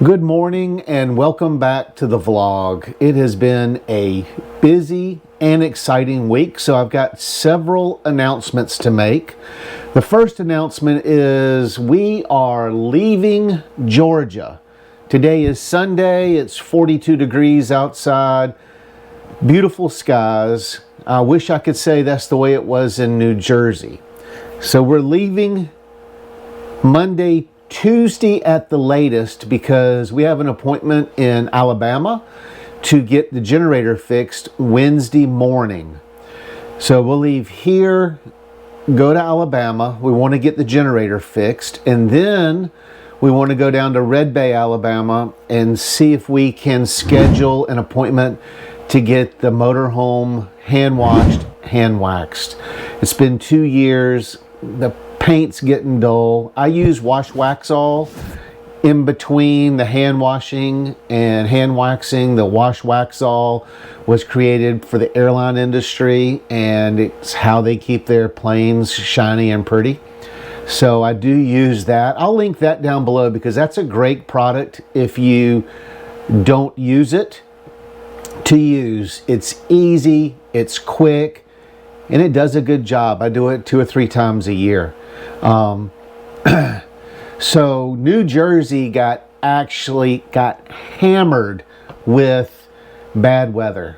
Good morning and welcome back to the vlog. It has been a busy and exciting week, so I've got several announcements to make. The first announcement is we are leaving Georgia. Today is Sunday, it's 42 degrees outside, beautiful skies. I wish I could say that's the way it was in New Jersey. So we're leaving Tuesday at the latest because we have an appointment in Alabama to get the generator fixed Wednesday morning. So we'll leave here, go to Alabama. We want to get the generator fixed, and then we want to go down to Red Bay, Alabama, and see if we can schedule an appointment to get the motorhome hand washed, hand waxed. It's been 2 years. The paint's getting dull. I use wash Waxall in between the hand washing and hand waxing. The wash Waxall was created for the airline industry, and it's how they keep their planes shiny and pretty. So I do use that. I'll link that down below because that's a great product if you don't use it to use. It's easy, it's quick, and it does a good job. I do it 2 or 3 times a year. So New Jersey got hammered with bad weather.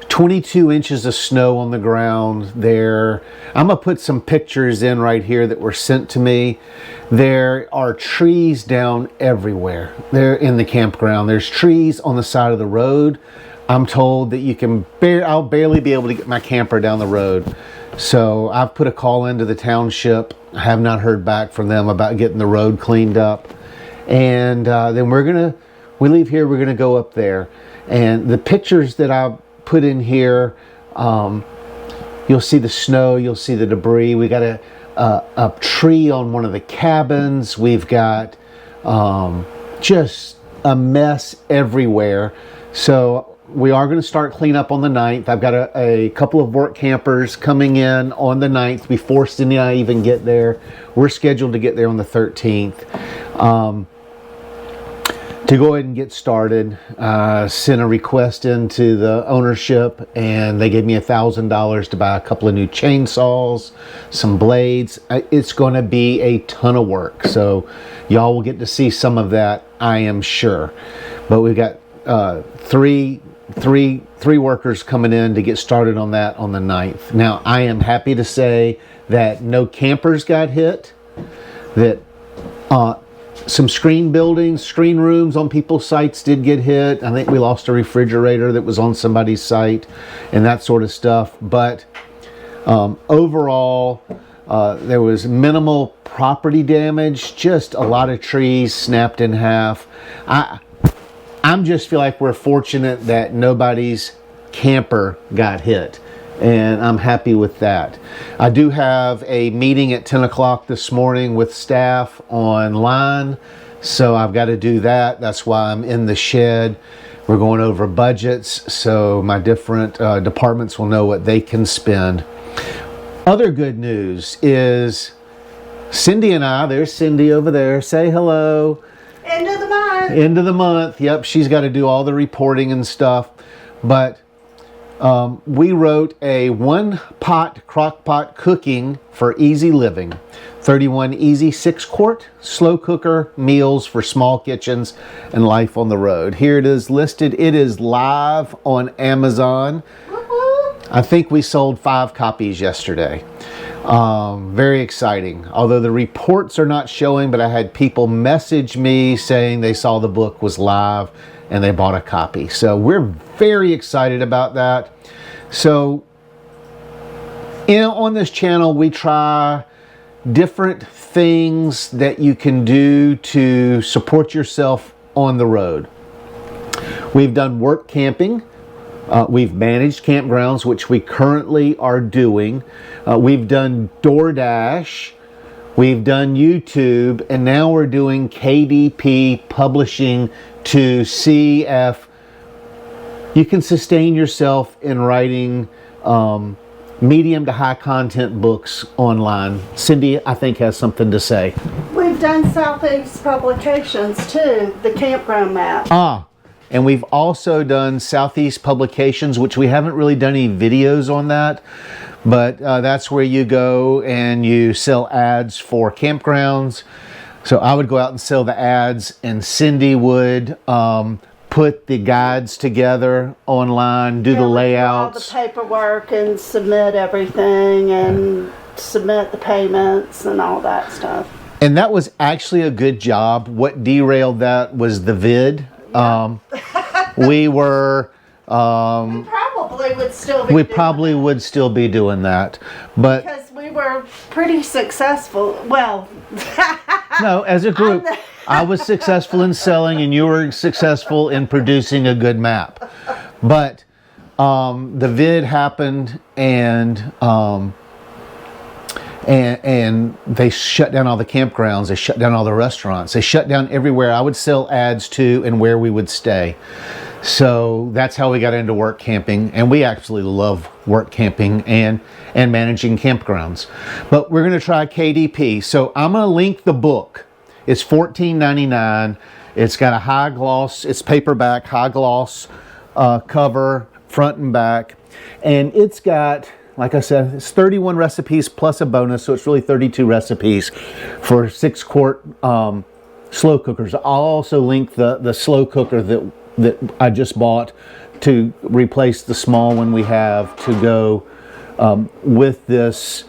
22 inches of snow on the ground there. I'm gonna put some pictures in right here that were sent to me. There are trees down everywhere. They're in the campground. There's trees on the side of the road. I'm told that I'll barely be able to get my camper down the road. So I've put a call into the township. I have not heard back from them about getting the road cleaned up. And then we leave here, we're gonna go up there. And the pictures that I put in here, you'll see the snow, you'll see the debris. We got a tree on one of the cabins. We've got just a mess everywhere. So we are going to start cleanup on the 9th. I've got a couple of work campers coming in on the 9th before Cindy and I even get there. We're scheduled to get there on the 13th. To go ahead and get started, sent a request into the ownership, and they gave me $1,000 to buy a couple of new chainsaws, some blades. It's going to be a ton of work, so y'all will get to see some of that, I am sure. But we've got three workers coming in to get started on that on the 9th. Now, I am happy to say that no campers got hit, that some screen rooms on people's sites did get hit. I think we lost a refrigerator that was on somebody's site and that sort of stuff. But overall, there was minimal property damage, just a lot of trees snapped in half. I'm just feel like we're fortunate that nobody's camper got hit, and I'm happy with that. I do have a meeting at 10 o'clock this morning with staff online, so I've got to do that. That's why I'm in the shed. We're going over budgets, so my different departments will know what they can spend. Other good news is Cindy and I, there's Cindy over there, say hello. End of the month. End of the month. Yep, she's got to do all the reporting and stuff. But we wrote a one-pot crock-pot cooking for easy living. 31 easy 6-quart slow cooker meals for small kitchens and life on the road. Here it is listed. It is live on Amazon. I think we sold 5 copies yesterday. Very exciting. Although the reports are not showing, but I had people message me saying they saw the book was live and they bought a copy. So we're very excited about that. So on this channel, we try different things that you can do to support yourself on the road. We've done work camping. We've managed campgrounds, which we currently are doing. We've done DoorDash. We've done YouTube. And now we're doing KDP publishing to see if you can sustain yourself in writing medium to high content books online. Cindy, I think, has something to say. We've we've done Southeast Publications too, the Campground map. And we've also done Southeast Publications, which we haven't really done any videos on that, but that's where you go and you sell ads for campgrounds. So I would go out and sell the ads, and Cindy would put the guides together online, do the layouts. Do all the paperwork and submit everything and submit the payments and all that stuff. And that was actually a good job. What derailed that was the vid. Yeah. We probably would still be doing that, but because we were pretty successful. Well, no, as a group, I was successful in selling, and you were successful in producing a good map. But the vid happened, and they shut down all the campgrounds. They shut down all the restaurants. They shut down everywhere I would sell ads to and where we would stay. So that's how we got into work camping, and we actually love work camping and managing campgrounds. But we're going to try KDP. So I'm going to link the book. It's $14.99. It's got a high gloss. It's paperback, high gloss cover, front and back, and it's got, like I said, it's 31 recipes plus a bonus, so it's really 32 recipes for 6-quart slow cookers. I'll also link the slow cooker that I just bought to replace the small one we have to go with this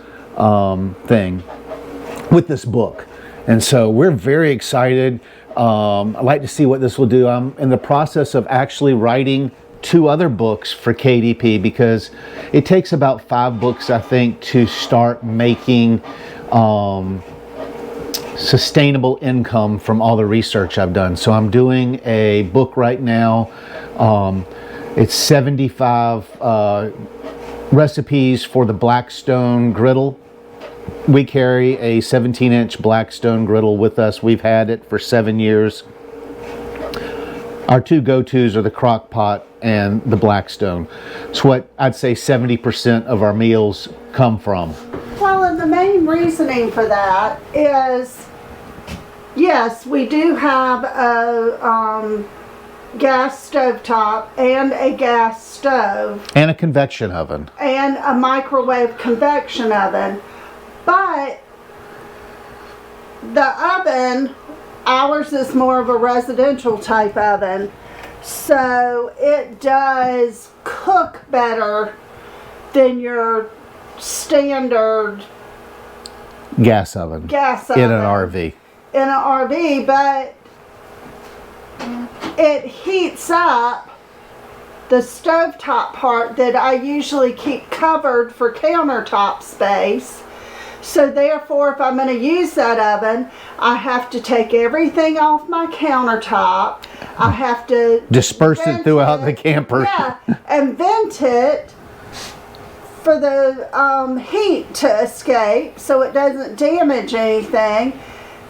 with this book. And so we're very excited. I'd like to see what this will do. I'm in the process of actually writing 2 other books for KDP, because it takes about 5 books, I think, to start making sustainable income from all the research I've done. So I'm doing a book right now. It's 75 recipes for the Blackstone griddle. We carry a 17-inch Blackstone griddle with us. We've had it for 7 years. Our 2 go-tos are the crock pot and the Blackstone. It's what I'd say 70% of our meals come from. Well, and the main reasoning for that is, yes, we do have a gas stovetop and a gas stove. And a convection oven. And a microwave convection oven. But the oven, ours is more of a residential type oven. So it does cook better than your standard gas oven in an RV. In an RV, but it heats up the stovetop part that I usually keep covered for countertop space. So therefore, if I'm going to use that oven, I have to take everything off my countertop. I have to disperse it throughout the camper. Yeah, and vent it for the heat to escape so it doesn't damage anything.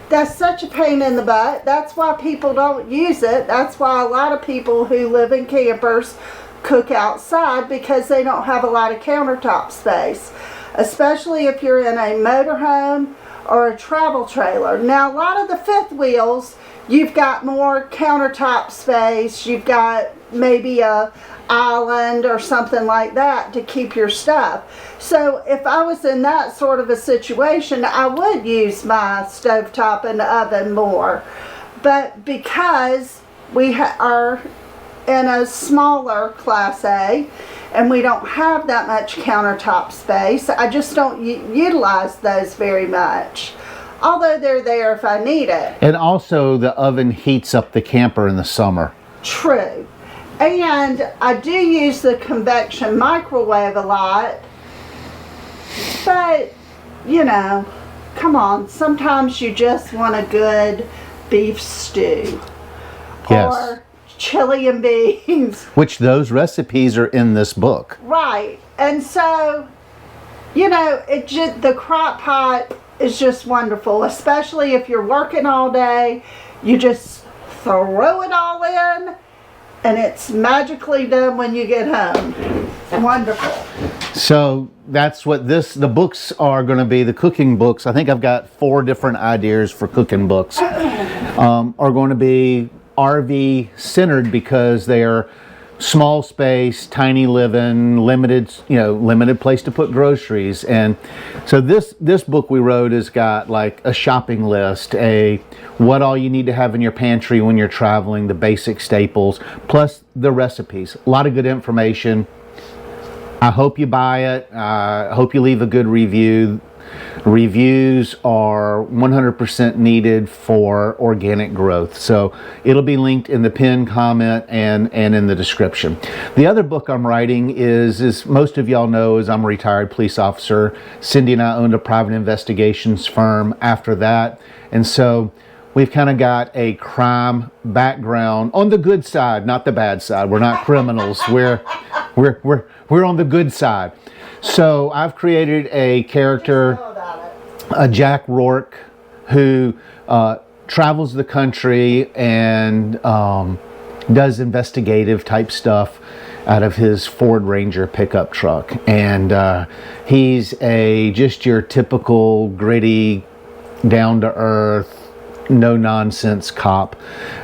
That's such a pain in the butt. That's why people don't use it. That's why a lot of people who live in campers cook outside, because they don't have a lot of countertop space, especially if you're in a motorhome or a travel trailer. Now, a lot of the fifth wheels, you've got more countertop space. You've got maybe a island or something like that to keep your stuff. So if I was in that sort of a situation, I would use my stovetop and oven more. But because we are in a smaller Class A and we don't have that much countertop space, I just don't utilize those very much. Although they're there if I need it. And also the oven heats up the camper in the summer. True. And I do use the convection microwave a lot. But, you know, come on. Sometimes you just want a good beef stew. Yes. Or chili and beans. Which those recipes are in this book. Right. And so, you know, the crock pot is just wonderful. Especially if you're working all day. You just throw it all in. And it's magically done when you get home. Wonderful. So that's what the books are going to be, the cooking books. I think I've got 4 different ideas for cooking books. Are going to be RV centered because they are small space, tiny living, limited place to put groceries. And so this book we wrote has got like a shopping list, what all you need to have in your pantry when you're traveling, the basic staples, plus the recipes. A lot of good information. I hope you buy it. I hope you leave a good review. Reviews are 100% needed for organic growth. So it'll be linked in the pinned comment and in the description. The other book I'm writing is most of y'all know, is I'm a retired police officer. Cindy and I owned a private investigations firm after that. And so we've kind of got a crime background on the good side, not the bad side. We're not criminals. We're on the good side. So I've created a character, a Jack Rourke, who travels the country and does investigative type stuff out of his Ford Ranger pickup truck. And he's just your typical gritty, down-to-earth, no-nonsense cop.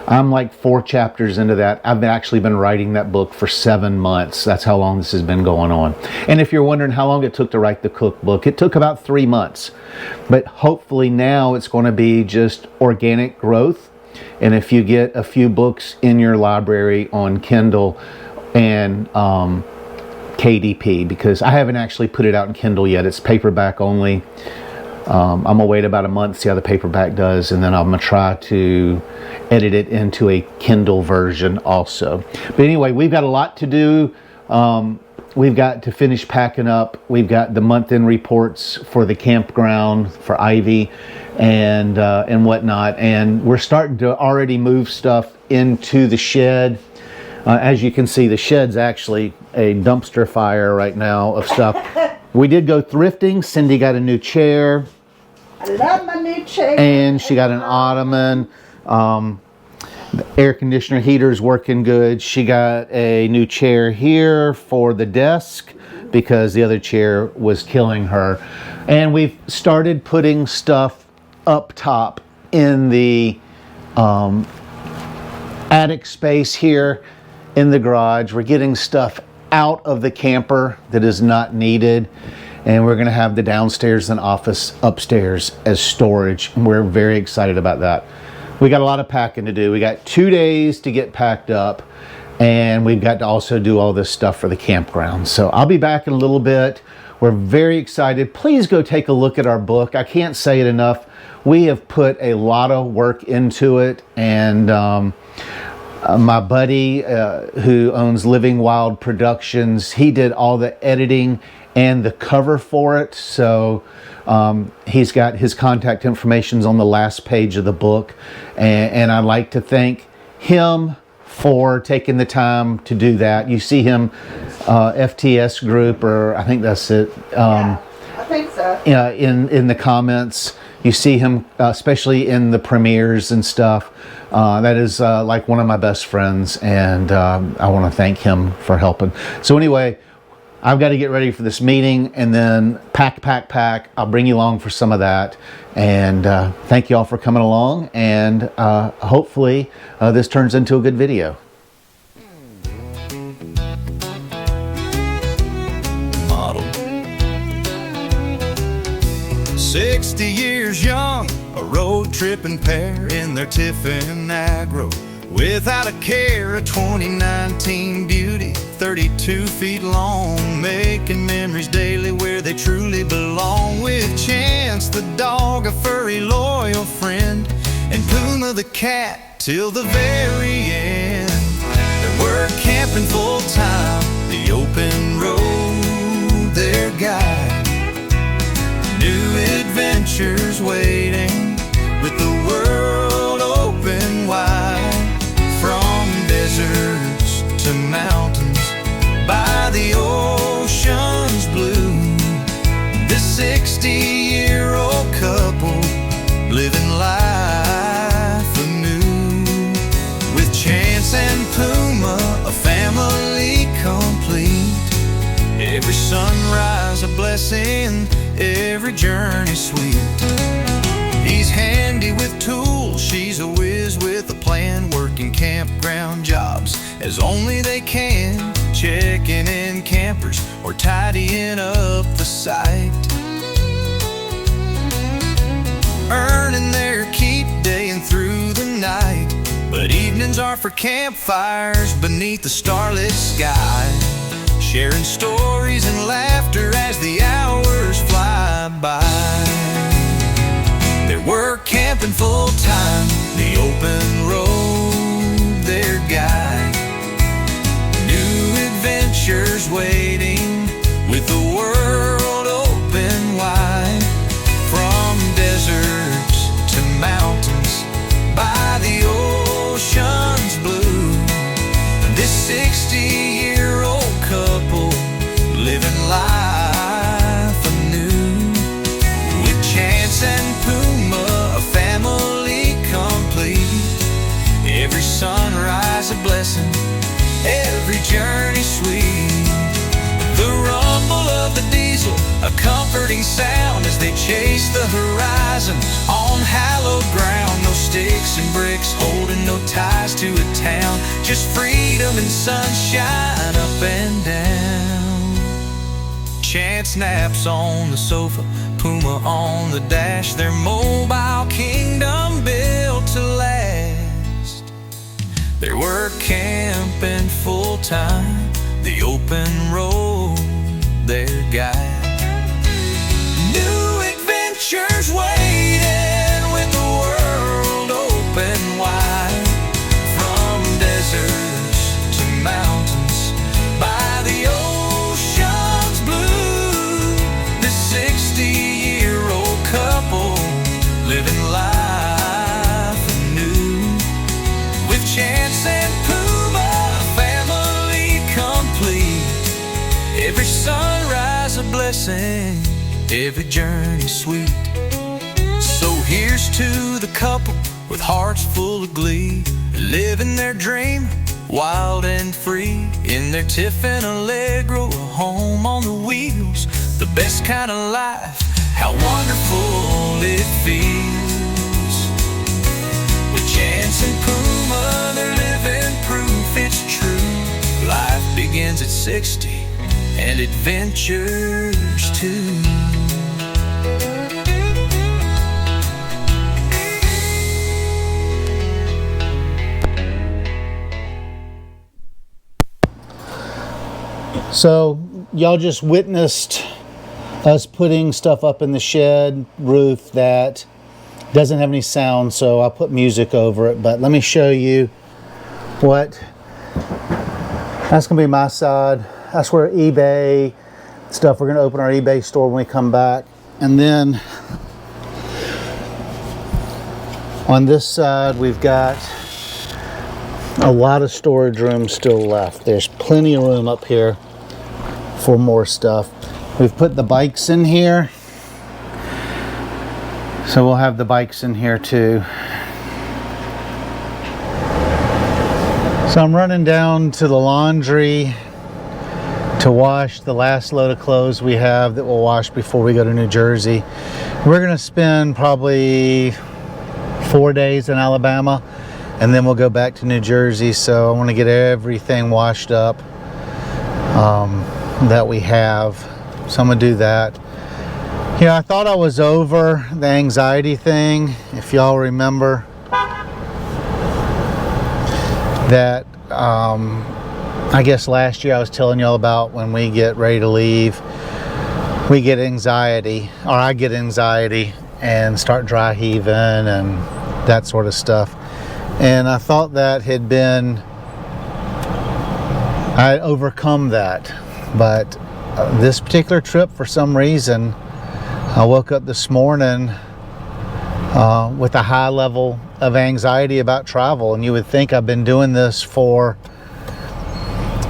I'm like 4 chapters into that. I've actually been writing that book for 7 months. That's how long this has been going on. And if you're wondering how long it took to write the cookbook, it took about 3 months. But hopefully now it's going to be just organic growth. And if you get a few books in your library on Kindle and KDP, because I haven't actually put it out in Kindle yet. It's paperback only. I'm going to wait about a month, see how the paperback does, and then I'm going to try to edit it into a Kindle version also. But anyway, we've got a lot to do. We've got to finish packing up. We've got the month-end reports for the campground, for Ivy, and whatnot. And we're starting to already move stuff into the shed. As you can see, the shed's actually a dumpster fire right now of stuff. We did go thrifting. Cindy got a new chair. I love my new chair. And she got an ottoman. The air conditioner heater's working good. She got a new chair here for the desk because the other chair was killing her. And we've started putting stuff up top in the attic space here in the garage. We're getting stuff out of the camper that is not needed. And we're going to have the downstairs and office upstairs as storage. We're very excited about that. We got a lot of packing to do. We got 2 days to get packed up, and we've got to also do all this stuff for the campground. So I'll be back in a little bit. We're very excited. Please go take a look at our book. I can't say it enough. We have put a lot of work into it, and my buddy who owns Living Wild Productions, he did all the editing and the cover for it. So he's got his contact information on the last page of the book. And I'd like to thank him for taking the time to do that. You see him, FTS group, or I think that's it. Yeah, I think so. In the comments, you see him, especially in the premieres and stuff. That is like one of my best friends, and I want to thank him for helping. So anyway, I've got to get ready for this meeting and then pack. I'll bring you along for some of that. And thank you all for coming along. And hopefully this turns into a good video. Model 60 years young, a road tripping pair in their Tiffin Agro. Without a care, a 2019 beauty, 32 feet long, making memories daily where they truly belong. With Chance the dog, a furry loyal friend, and Puma the cat till the very end. They were camping full time, the open road their guide. New adventures waiting with the world open wide. From deserts to mountains, by the ocean's blue, this 60-year-old couple living life anew. With Chance and Puma, a family complete. Every sunrise sunrise a blessing, every journey sweet. He's handy with tools, she's a whiz with a plan, working campground jobs as only they can, checking in campers or tidying up the site, earning their keep day and through the night. But evenings are for campfires beneath the starlit sky, sharing stories and laughter as the hours fly by. They were camping full time, the open road their guide. New adventures waiting with the world open wide. From deserts to mountains by the ocean's blue, this 60-year-old couple living life anew. With Chance and Puma, a family complete, every sunrise a blessing, every journey sweet. The rumble of the diesel, a comforting sound as they chase the horizon on hallowed ground. No sticks and bricks holding no ties to a town, just freedom and sunshine up and down. Chance naps on the sofa, Puma on the dash, their mobile kingdom built to last. They were camping full time, the open road their guide. New adventures waiting with the world open wide. From deserts to mountains by the ocean's blue, this 60-year-old couple living life anew. With Chance and Puma, family complete, every sunrise a blessing, every journey sweet. So here's to the couple with hearts full of glee, living their dream wild and free in their Tiffin Allegro, a home on the wheels, the best kind of life. How wonderful it feels. With Chance and Puma, they're living proof it's true. Life begins at 60 and adventures too. So y'all just witnessed us putting stuff up in the shed roof that doesn't have any sound, so I put music over it. But let me show you what, that's gonna be my side. That's where eBay stuff, we're gonna open our eBay store when we come back. And then on this side, we've got a lot of storage room still left. There's plenty of room up here for more stuff. We've put the bikes in here, so we'll have the bikes in here too. So I'm running down to the laundry to wash the last load of clothes we have that we'll wash before we go to New Jersey. We're gonna spend probably 4 days in Alabama, and then we'll go back to New Jersey. So I want to get everything washed up that we have. So I'm gonna do that. Yeah, I thought I was over the anxiety thing. If y'all remember that, I guess last year I was telling y'all about when we get ready to leave, we get anxiety, or I get anxiety and start dry heaving and that sort of stuff. And I thought that had been, I had overcome that. But this particular trip, for some reason, I woke up this morning with a high level of anxiety about travel. And you would think I've been doing this for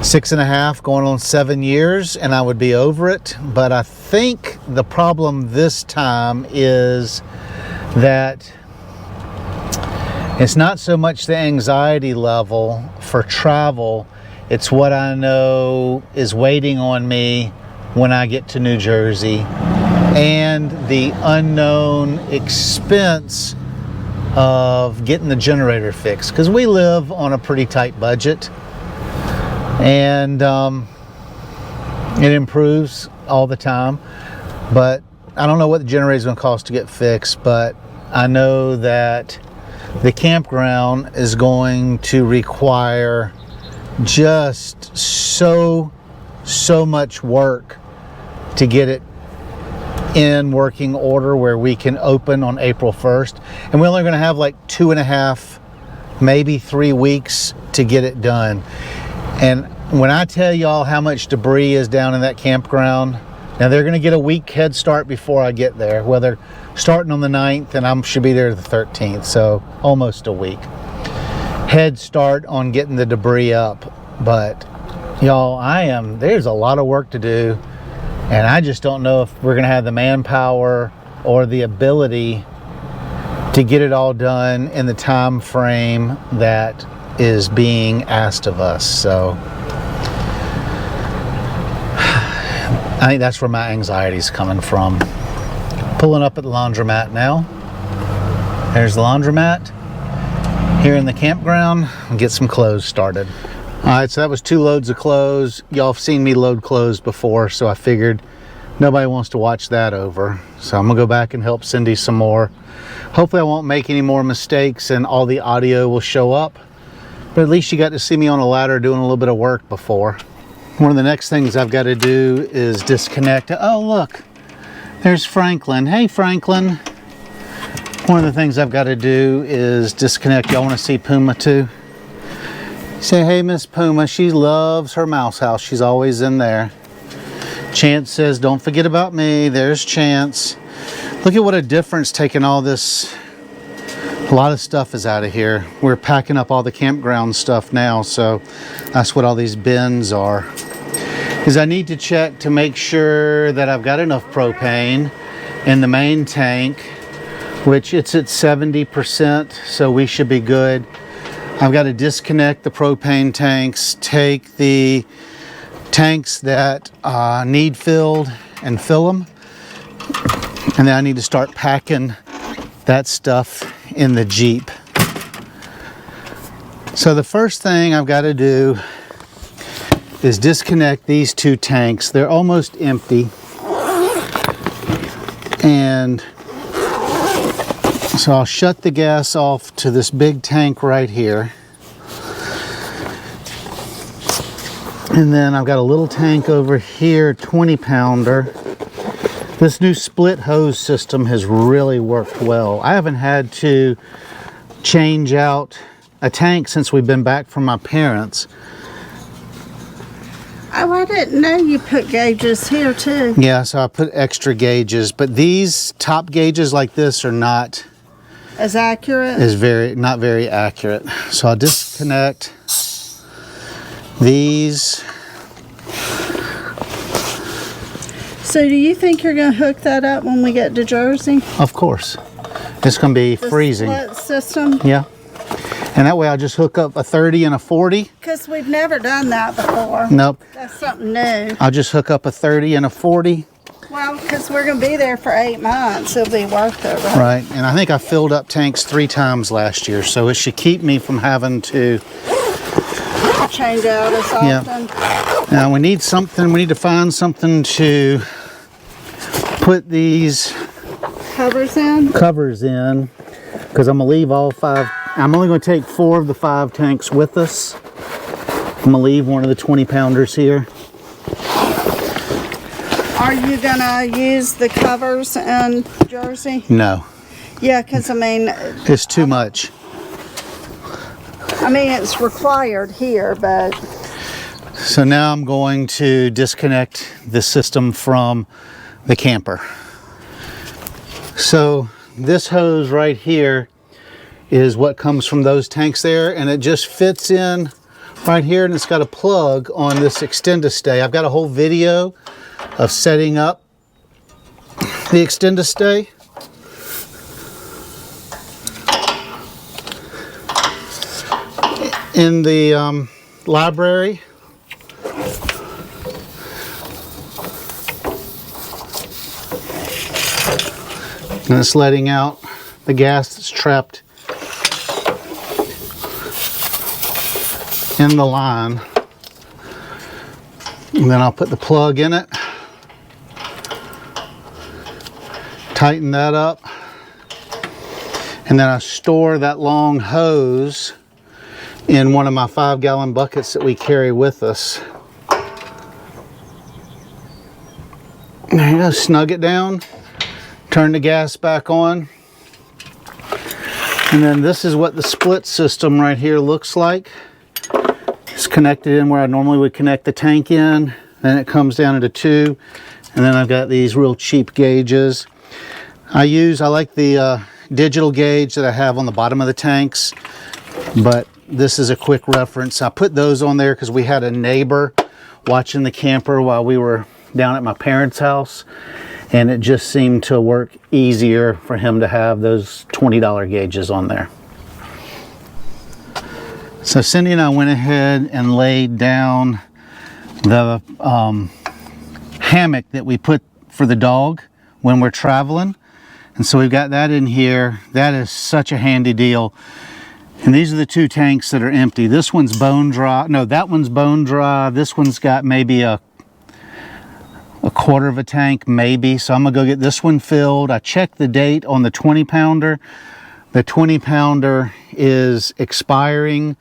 6.5, going on 7 years, and I would be over it. But I think the problem this time is that it's not so much the anxiety level for travel, it's what I know is waiting on me when I get to New Jersey, and the unknown expense of getting the generator fixed, because we live on a pretty tight budget, and it improves all the time. But I don't know what the generator is going to cost to get fixed, but I know that the campground is going to require just so much work to get it in working order where we can open on April 1st. And we're only going to have like 2.5, maybe 3 weeks to get it done. And when I tell y'all how much debris is down in that campground, now they're going to get a week head start before I get there. Well, they're starting on the 9th and I should be there the 13th, so almost a week head start on getting the debris up. But y'all, there's a lot of work to do, and I just don't know if we're going to have the manpower or the ability to get it all done in the time frame that is being asked of us. So I think that's where my anxiety is coming from. Pulling up at the laundromat now. There's the laundromat here in the campground. I'll get some clothes started. Alright, so that was 2 loads of clothes. Y'all have seen me load clothes before, so I figured nobody wants to watch that over. So I'm gonna go back and help Cindy some more. Hopefully I won't make any more mistakes and all the audio will show up. But at least you got to see me on a ladder doing a little bit of work before. One of the next things I've got to do is disconnect. Oh, look, there's Franklin. Hey, Franklin. One of the things I've got to do is disconnect. Y'all want to see Puma too? Say, hey, Miss Puma. She loves her mouse house. She's always in there. Chance says, don't forget about me. There's Chance. Look at what a difference taking all this. A lot of stuff is out of here. We're packing up all the campground stuff now, so that's what all these bins are. Is I need to check to make sure that I've got enough propane in the main tank, which it's at 70%, so we should be good. I've got to disconnect the propane tanks, take the tanks that need filled and fill them, and then I need to start packing that stuff in the Jeep. So the first thing I've got to do is disconnect these 2 tanks. They're almost empty. And so I'll shut the gas off to this big tank right here. And then I've got a little tank over here, 20-pounder. This new split hose system has really worked well. I haven't had to change out a tank since we've been back from my parents. Oh, I didn't know you put gauges here too. Yeah, so I put extra gauges, but these top gauges like this are not as accurate. Not very accurate. So I'll disconnect these. So do you think you're going to hook that up when we get to Jersey? Of course. It's going to be freezing. Split system? Yeah. And that way I'll just hook up a 30 and a 40. Because we've never done that before. Nope. That's something new. I'll just hook up a 30 and a 40. Well, because we're going to be there for 8 months. It'll be worth it, right? Right. And I think I filled up tanks 3 times last year, so it should keep me from having to change out as often. Yeah. Now we need something. We need to find something to put these covers in, because I'm gonna leave all 5. I'm only going to take 4 of the 5 tanks with us. I'm gonna leave one of the 20-pounders here. Are you gonna use the covers in Jersey? No. Yeah, because I mean, it's too much. I mean, it's required here, but. So now I'm going to disconnect the system from the camper. So this hose right here is what comes from those tanks there, and it just fits in right here, and it's got a plug on this extend-a-stay. I've got a whole video of setting up the extend-a-stay. In the library. And it's letting out the gas that's trapped in the line. And then I'll put the plug in it, tighten that up, and then I store that long hose in one of my 5-gallon buckets that we carry with us. There you go, snug it down, turn the gas back on, and then this is what the split system right here looks like. It's connected in where I normally would connect the tank in, then it comes down into 2, and then I've got these real cheap gauges. I like the digital gauge that I have on the bottom of the tanks, but this is a quick reference. I put those on there because we had a neighbor watching the camper while we were down at my parents' house, and it just seemed to work easier for him to have those $20 gauges on there. So Cindy and I went ahead and laid down the hammock that we put for the dog when we're traveling. And so we've got that in here. That is such a handy deal. And these are the 2 tanks that are empty. This one's bone dry. No, that one's bone dry. This one's got maybe a quarter of a tank, maybe. So I'm gonna go get this one filled. I checked the date on the 20-pounder. The 20-pounder is expiring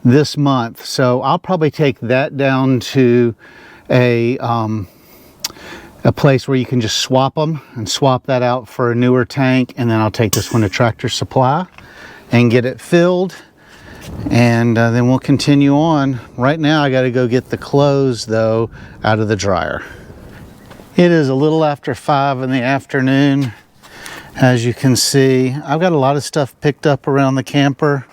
this month, so I'll probably take that down to a place where you can just swap them and swap that out for a newer tank, and then I'll take this one to Tractor Supply and get it filled, and then we'll continue on. Right now I got to go get the clothes though out of the dryer. It is a little after 5 in the afternoon. As you can see, I've got a lot of stuff picked up around the camper.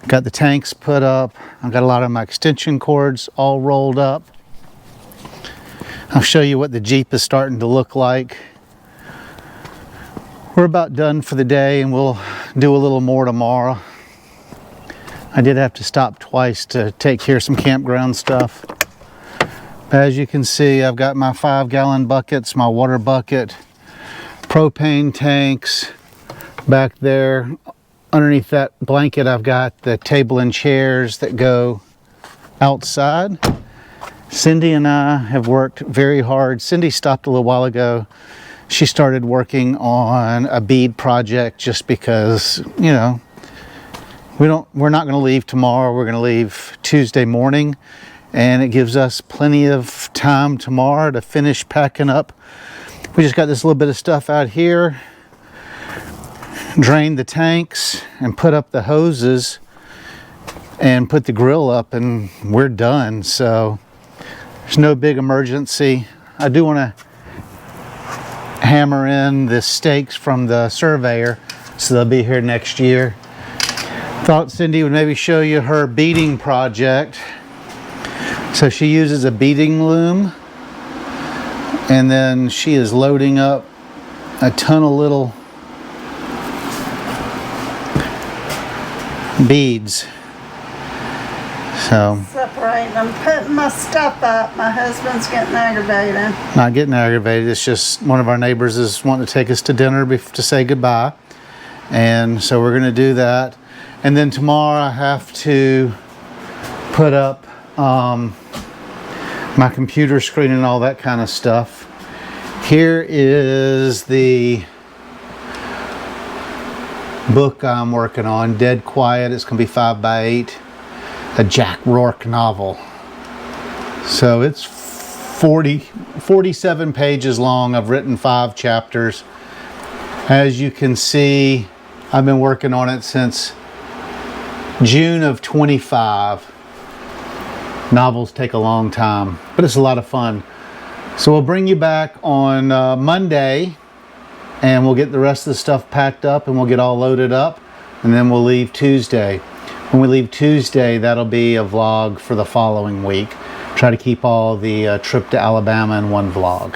Got the tanks put up. I've got a lot of my extension cords all rolled up. I'll show you what the Jeep is starting to look like. We're about done for the day, and we'll do a little more tomorrow. I did have to stop twice to take care of some campground stuff. As you can see, I've got my 5-gallon buckets, my water bucket, propane tanks back there. Underneath that blanket, I've got the table and chairs that go outside. Cindy and I have worked very hard. Cindy stopped a little while ago. She started working on a bead project just because, you know, we're not going to leave tomorrow. We're going to leave Tuesday morning, and it gives us plenty of time tomorrow to finish packing up. We just got this little bit of stuff out here. Drained the tanks and put up the hoses and put the grill up, and we're done. So there's no big emergency. I do want to hammer in the stakes from the surveyor, so they'll be here next year. Thought Cindy would maybe show you her beading project. So she uses a beading loom, and then she is loading up a ton of little beads. So Separating them, putting my stuff up. My husband's getting aggravated. not getting aggravated, it's just one of our neighbors is wanting to take us to dinner to say goodbye, and so we're going to do that. And then tomorrow I have to put up my computer screen and all that kind of stuff. Here is the book I'm working on, Dead Quiet. It's going to be 5x8, a Jack Rourke novel. So it's 47 pages long. I've written 5 chapters. As you can see, I've been working on it since June of 25. Novels take a long time, but it's a lot of fun. So we'll bring you back on Monday, and we'll get the rest of the stuff packed up, and we'll get all loaded up, and then we'll leave Tuesday. When we leave Tuesday, that'll be a vlog for the following week. Try to keep all the trip to Alabama in one vlog.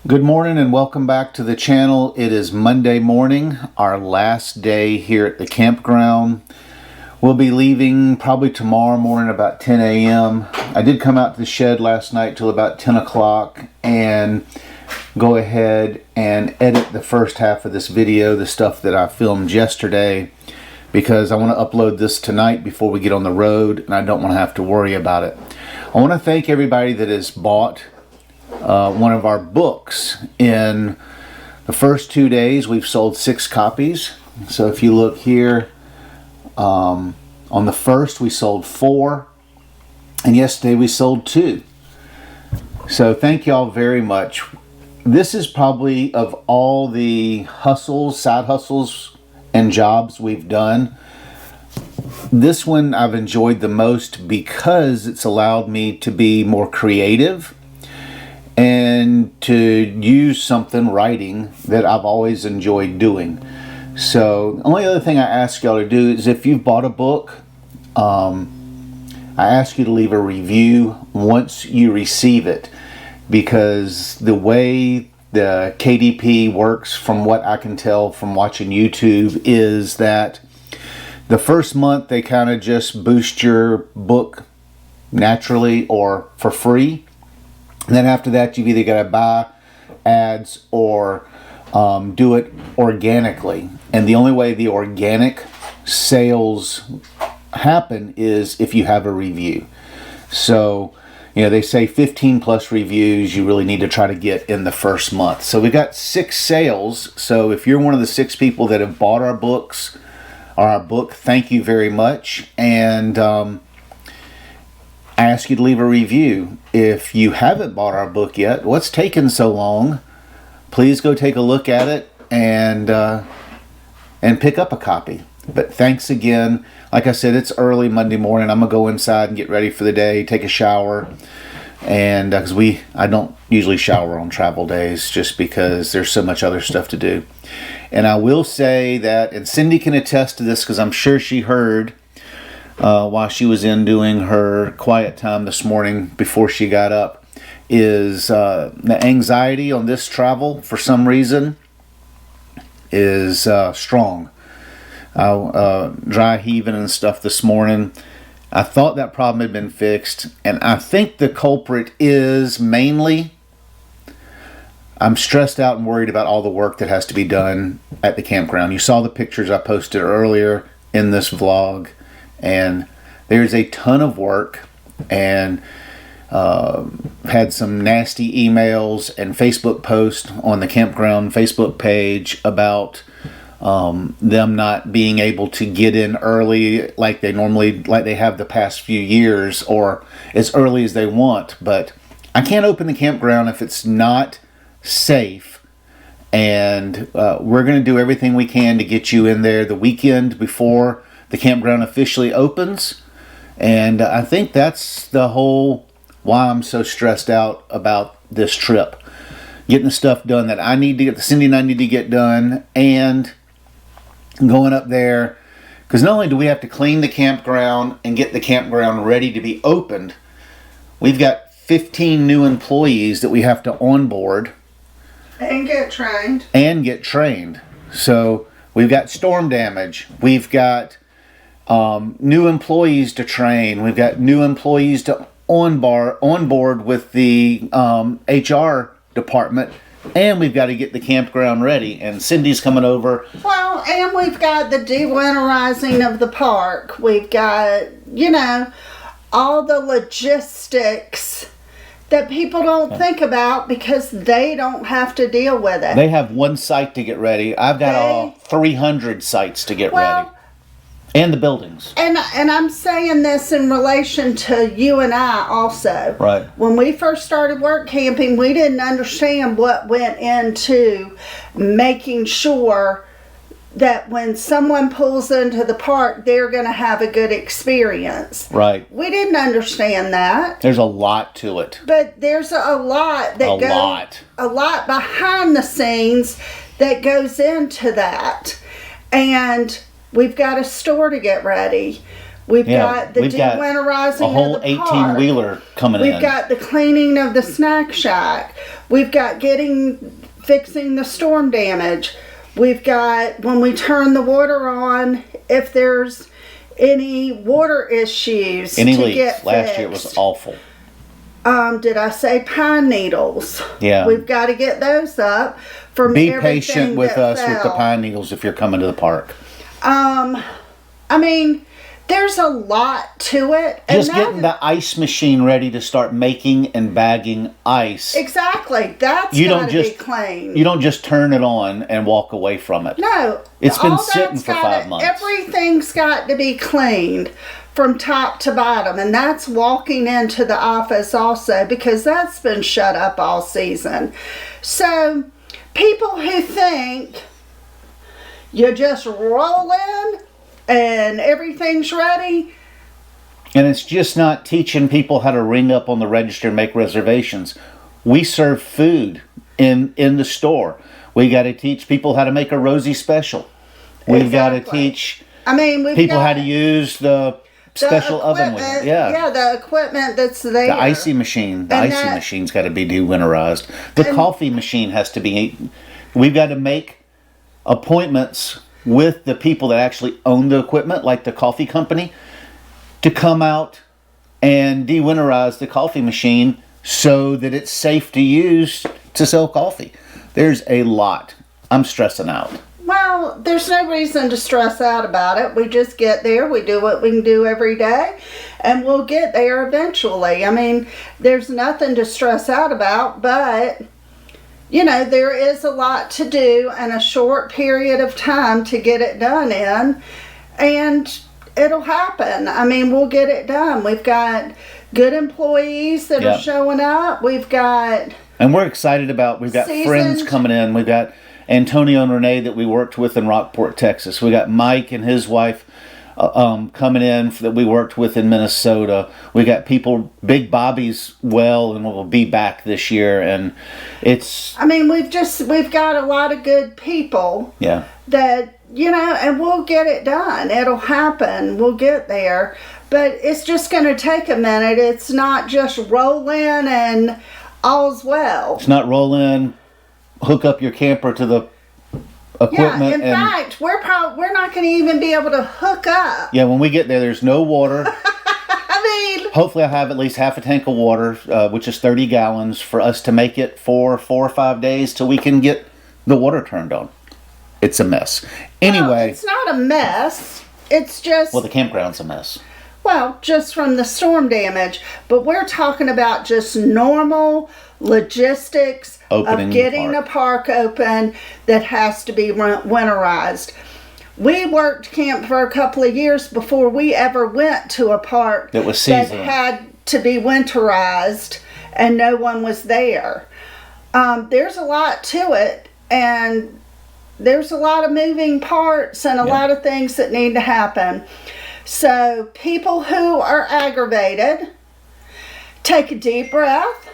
Good morning and welcome back to the channel. It is Monday morning, our last day here at the campground. We'll be leaving probably tomorrow morning about 10 a.m. I did come out to the shed last night till about 10 o'clock, and go ahead and edit the first half of this video, the stuff that I filmed yesterday, because I want to upload this tonight before we get on the road, and I don't want to have to worry about it. I want to thank everybody that has bought one of our books. In the first 2 days, we've sold 6 copies. So if you look here, on the first we sold 4, and yesterday we sold 2. So thank y'all very much. This is probably, of all the hustles, side hustles, and jobs we've done, this one I've enjoyed the most because it's allowed me to be more creative and to use something, writing, that I've always enjoyed doing. So the only other thing I ask y'all to do is, if you've bought a book, I ask you to leave a review once you receive it, because the way the KDP works, from what I can tell from watching YouTube, is that the first month they kind of just boost your book naturally or for free. And then after that, you've either got to buy ads or do it organically. And the only way the organic sales happen is if you have a review. So, you know, they say 15 plus reviews you really need to try to get in the first month. So we got 6 sales. So if you're one of the 6 people that have bought our books, or our book, thank you very much. And I ask you to leave a review. If you haven't bought our book yet, what's taken so long? Please go take a look at it and pick up a copy. But thanks again. Like I said, it's early Monday morning. I'm gonna go inside and get ready for the day, take a shower, and because I don't usually shower on travel days, just because there's so much other stuff to do. And I will say that, and Cindy can attest to this because I'm sure she heard while she was in doing her quiet time this morning before she got up, is the anxiety on this travel for some reason is strong. Dry heaving and stuff this morning. I thought that problem had been fixed, and I think the culprit is mainly I'm stressed out and worried about all the work that has to be done at the campground. You saw the pictures I posted earlier in this vlog, and there's a ton of work, and had some nasty emails and Facebook posts on the campground Facebook page about them not being able to get in early like they have the past few years, or as early as they want. But I can't open the campground if it's not safe, and we're going to do everything we can to get you in there the weekend before the campground officially opens. And I think that's the whole why I'm so stressed out about this trip, getting the stuff done that I need to get, the Cindy and I need to get done, and going up there, because not only do we have to clean the campground and get the campground ready to be opened, we've got 15 new employees that we have to onboard and get trained. So we've got storm damage, we've got new employees to train, we've got new employees to onboard with the HR department, and we've got to get the campground ready. And Cindy's coming over. Well, and we've got the de-winterizing of the park. We've got, you know, all the logistics that people don't think about because they don't have to deal with it. They have one site to get ready. I've got all 300 sites to get ready. And the buildings. And I'm saying this in relation to you and I also. Right. When we first started work camping, we didn't understand what went into making sure that when someone pulls into the park, they're going to have a good experience. Right. We didn't understand that. There's a lot to it. But there's a lot that a lot behind the scenes that goes into that. And we've got a store to get ready. We've got the de-winterizing a whole of the park. 18-wheeler coming in. We've got the cleaning of the snack shack. We've got fixing the storm damage. We've got, when we turn the water on, if there's any water issues any to leaks. get Last fixed. year it was awful. Did I say pine needles? Yeah. We've got to get those up from Be everything patient with that us with the fell. pine needles if you're coming to the park. I mean, there's a lot to it. and Just that- getting the ice machine ready to start making and bagging ice. Exactly. That's You got don't to be just clean. You don't just turn it on and walk away from it. No. It's been all sitting that's for gotta- 5 months. Everything's got to be cleaned from top to bottom. And that's walking into the office also, because that's been shut up all season. So people who think you just roll in and everything's ready, And it's just not teaching people how to ring up on the register and make reservations. We serve food in the store. We got to teach people how to make a Rosie special. We've got to Exactly. teach I mean, we've people got how to use the the special oven with it. equipment- Yeah. the equipment that's there. The icy machine. The And icy that- machine's got to be de-winterized. The coffee machine has to be. We've got to make appointments with the people that actually own the equipment, like the coffee company, to come out and de-winterize the coffee machine so that it's safe to use to sell coffee. There's a lot. I'm stressing out. Well, there's no reason to stress out about it. We just get there, we do what we can do every day, and we'll get there eventually. I mean, there's nothing to stress out about, but, you know, there is a lot to do in a short period of time to get it done in, and it'll happen. I mean, we'll get it done. We've got good employees that Yep. are showing up. We've got... And we're excited about, we've got friends Seasoned. coming in. We've got Antonio and Renee that we worked with in Rockport, Texas. We got Mike and his wife coming in that we worked with in Minnesota. We got people, Big Bobby's well and will be back this year. And it's, I mean, we've got a lot of good people yeah. that, you know, and we'll get it done. It'll happen. We'll get there. But it's just going to take a minute. It's not just roll in and all's well. It's not roll in, hook up your camper to the equipment. Yeah, in fact, we're not going to even be able to hook up. Yeah, when we get there, there's no water. I mean, Hopefully I'll have at least half a tank of water, which is 30 gallons, for us to make it for 4 or 5 days till we can get the water turned on. It's a mess. Anyway, it's not a mess. It's just, well, the campground's a mess. well, just from the storm damage. But we're talking about just normal logistics Opening of the getting park. a park open that has to be winterized. We worked camp for a couple of years before we ever went to a park That was that seasonal. had to be winterized and no one was there. There's a lot to it, and there's a lot of moving parts and a lot of things that need to happen. So people who are aggravated, take a deep breath.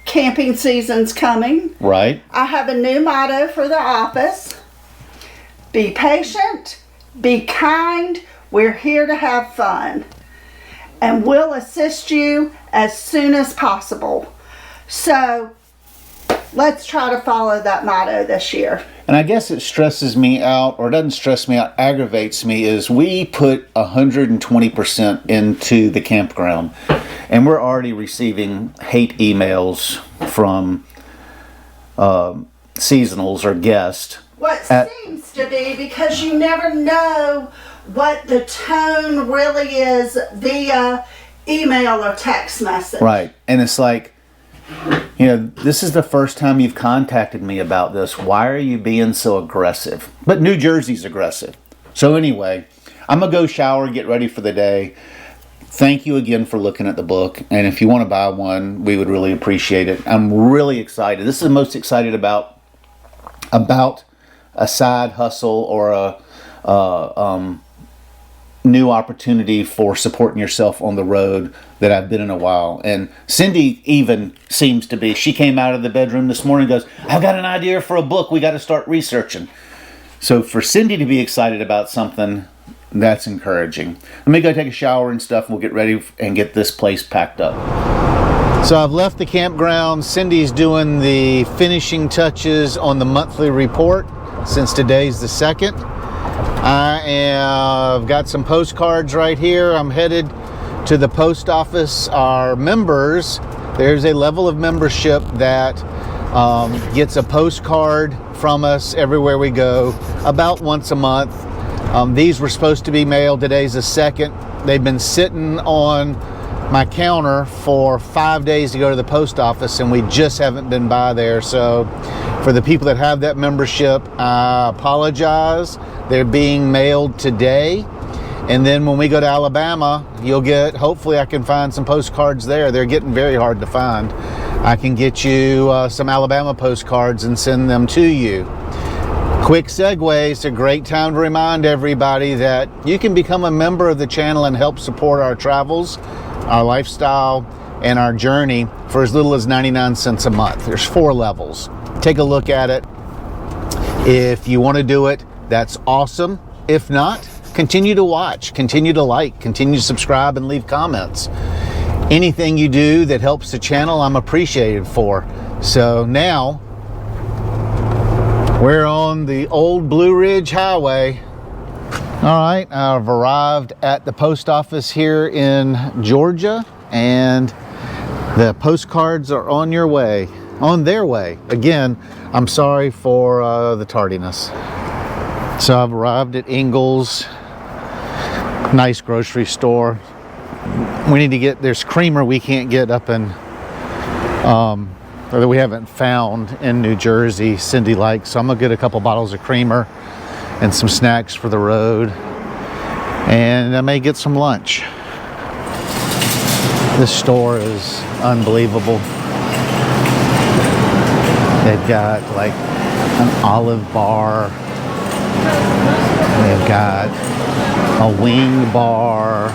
Camping season's coming. Right? I have a new motto for the office. Be patient, be kind, we're here to have fun. And we'll assist you as soon as possible. So let's try to follow that motto this year. And I guess it stresses me out, or doesn't stress me out, aggravates me, is we put 120% into the campground. And we're already receiving hate emails from seasonals or guests. What seems to be, because you never know what the tone really is via email or text message. Right. And it's like, you know, this is the first time you've contacted me about this. Why are you being so aggressive? But New Jersey's aggressive. So anyway, I'm going to go shower, get ready for the day. Thank you again for looking at the book. And if you want to buy one, we would really appreciate it. I'm really excited. This is the most excited about a side hustle or a new opportunity for supporting yourself on the road that I've been in a while. And Cindy even seems to be. She came out of the bedroom this morning and goes, I've got an idea for a book. We got to start researching. So for Cindy to be excited about something, that's encouraging. Let me go take a shower and stuff, and we'll get ready and get this place packed up. So I've left the campground. Cindy's doing the finishing touches on the monthly report since today's the 2nd. I've got some postcards right here. I'm headed to the post office. Our members There's a level of membership that gets a postcard from us everywhere we go, about once a month. These were supposed to be mailed. Today's the 2nd. They've been sitting on my counter for 5 days to go to the post office, and we just haven't been by there. So for the people that have that membership, I apologize. They're being mailed today. And then when we go to Alabama, you'll get, hopefully I can find some postcards there. They're getting very hard to find. I can get you some Alabama postcards and send them to you. Quick segue, it's a great time to remind everybody that you can become a member of the channel and help support our travels, our lifestyle, and our journey for as little as 99 cents a month. There's 4 levels. Take a look at it. If you want to do it, that's awesome. If not, continue to watch, continue to like, continue to subscribe, and leave comments. Anything you do that helps the channel, I'm appreciated for. So now, we're on the old Blue Ridge Highway. All right, I've arrived at the post office here in Georgia, and the postcards are on their way. Again, I'm sorry for the tardiness. So I've arrived at Ingles. Nice grocery store. We need to get, there's creamer we can't get up in, or that we haven't found in New Jersey, Cindy likes. So I'm gonna get a couple bottles of creamer and some snacks for the road. And I may get some lunch. This store is unbelievable. They've got like an olive bar. They've got a wing bar.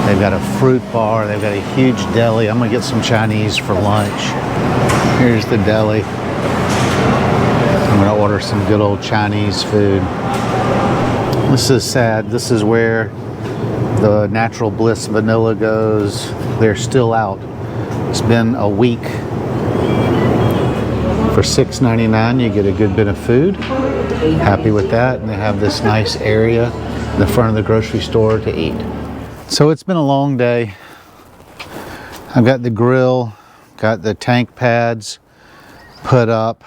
They've got a fruit bar. They've got a huge deli. I'm gonna get some Chinese for lunch. Here's the deli. I'm gonna order some good old Chinese food. This is sad. This is where the Natural Bliss vanilla goes. They're still out. It's been a week. For $6.99 you get a good bit of food. Happy with that. And they have this nice area in the front of the grocery store to eat. So it's been a long day. I've got the grill, got the tank pads put up.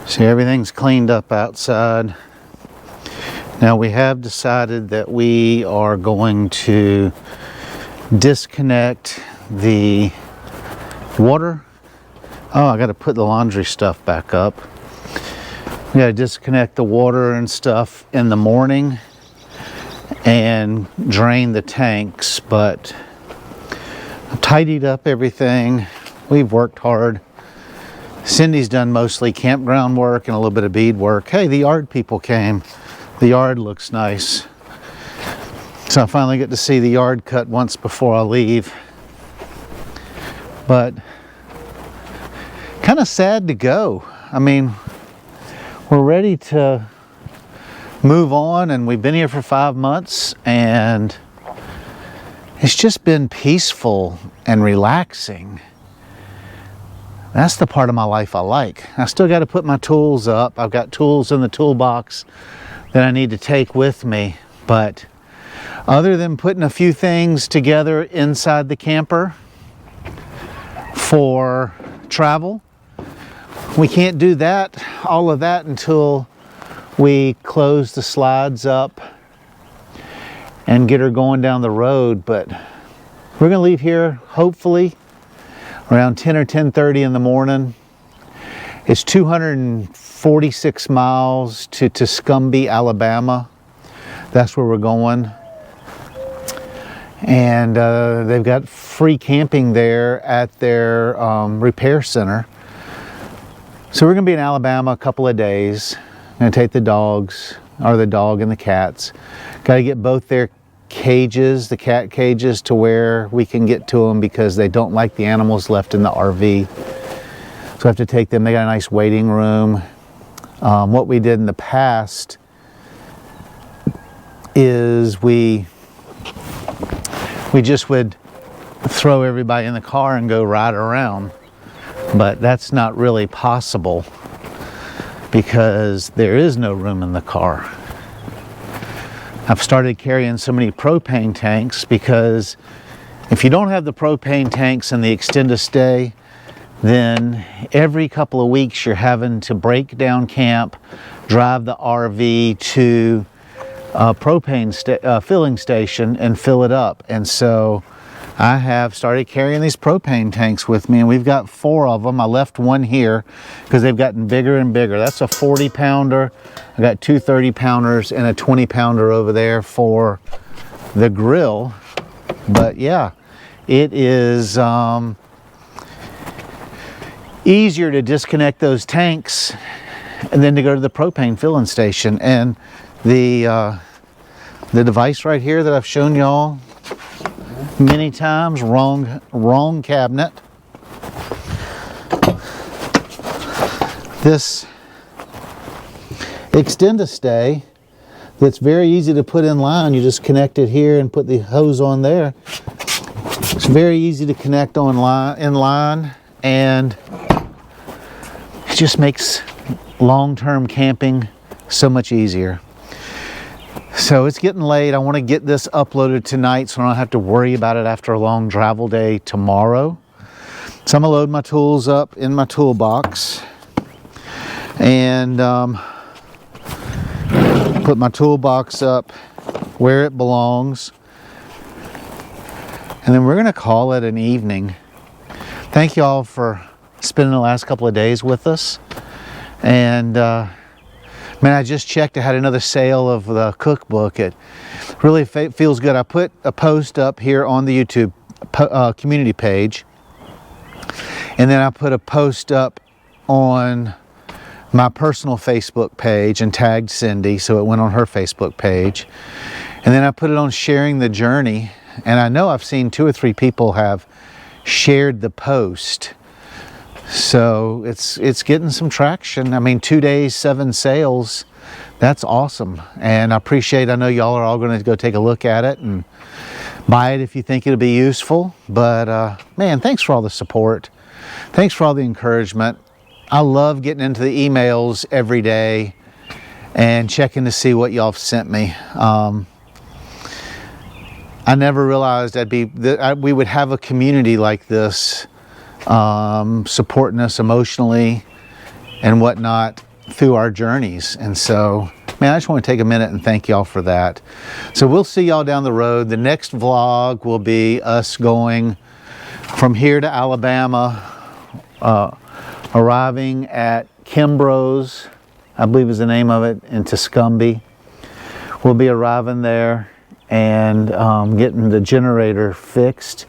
See, everything's cleaned up outside. Now we have decided that we are going to disconnect the water. Oh, I got to put the laundry stuff back up. We got to disconnect the water and stuff in the morning and drain the tanks, but I've tidied up everything. We've worked hard. Cindy's done mostly campground work and a little bit of bead work. Hey, the yard people came. The yard looks nice. So I finally get to see the yard cut once before I leave. But kind of sad to go. I mean, we're ready to move on, and we've been here for 5 months, and it's just been peaceful and relaxing. That's the part of my life I like. I still got to put my tools up. I've got tools in the toolbox that I need to take with me, but other than putting a few things together inside the camper for travel, we can't do that, all of that, until we close the slides up and get her going down the road. But we're gonna leave here hopefully around 10 or 10:30 in the morning. It's 246 miles to Tuscumbie, Alabama. That's where we're going. And they've got free camping there at their repair center. So we're gonna be in Alabama a couple of days. I'm gonna take the dogs, or the dog and the cats. Gotta get both their cages, the cat cages, to where we can get to them because they don't like the animals left in the RV. So I have to take them. They got a nice waiting room. What we did in the past is we just would throw everybody in the car and go ride around. But that's not really possible because there is no room in the car. I've started carrying so many propane tanks because If you don't have the propane tanks and the extended stay, then every couple of weeks you're having to break down camp, drive the RV to a propane filling station and fill it up. And so I have started carrying these propane tanks with me, and we've got 4 of them. I left one here because they've gotten bigger and bigger. That's a 40 pounder. I got 2 30 pounders and a 20 pounder over there for the grill. But yeah, it is easier to disconnect those tanks and then to go to the propane filling station. And the device right here that I've shown y'all many times, wrong cabinet. This extend-a-stay that's very easy to put in line. You just connect it here and put the hose on there. It's very easy to connect in line, and it just makes long-term camping so much easier. So it's getting late. I want to get this uploaded tonight so I don't have to worry about it after a long travel day tomorrow. So I'm going to load my tools up in my toolbox and put my toolbox up where it belongs. And then we're going to call it an evening. Thank you all for spending the last couple of days with us. And man, I just checked. I had another sale of the cookbook. It really feels good. I put a post up here on the YouTube community page. And then I put a post up on my personal Facebook page and tagged Cindy, so it went on her Facebook page. And then I put it on Sharing the Journey. And I know I've seen 2 or 3 people have shared the post. So it's getting some traction. I mean, 2 days, 7 sales. That's awesome. And I know y'all are all going to go take a look at it and buy it if you think it'll be useful. But man, thanks for all the support. Thanks for all the encouragement. I love getting into the emails every day and checking to see what y'all have sent me. I never realized we would have a community like this, supporting us emotionally and whatnot through our journeys. And so, man, I just want to take a minute and thank y'all for that. So we'll see y'all down the road. The next vlog will be us going from here to Alabama, arriving at Kimbrough's, I believe is the name of it, in Tuscumbie. We'll be arriving there and getting the generator fixed.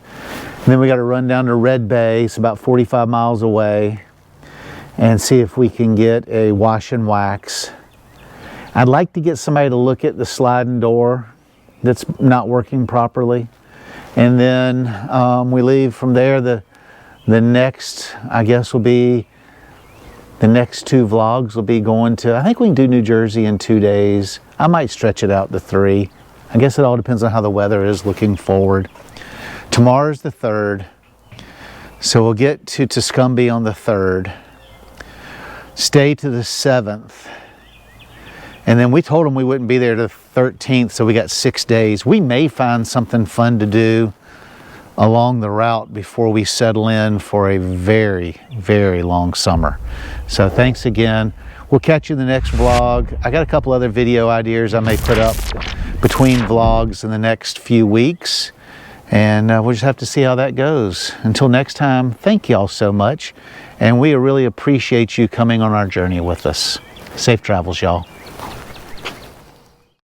And then we got to run down to Red Bay, it's about 45 miles away, and see if we can get a wash and wax. I'd like to get somebody to look at the sliding door that's not working properly. And then we leave from there. The next, I guess, will be, the next 2 vlogs will be going to, I think we can do New Jersey in 2 days. I might stretch it out to 3. I guess it all depends on how the weather is looking forward. Tomorrow's the 3rd. So we'll get to Tuscumbie on the 3rd. Stay to the 7th. And then we told them we wouldn't be there to the 13th, so we got 6 days. We may find something fun to do along the route before we settle in for a very, very long summer. So thanks again. We'll catch you in the next vlog. I got a couple other video ideas I may put up between vlogs in the next few weeks. And we'll just have to see how that goes. Until next time, thank y'all so much. And we really appreciate you coming on our journey with us. Safe travels, y'all.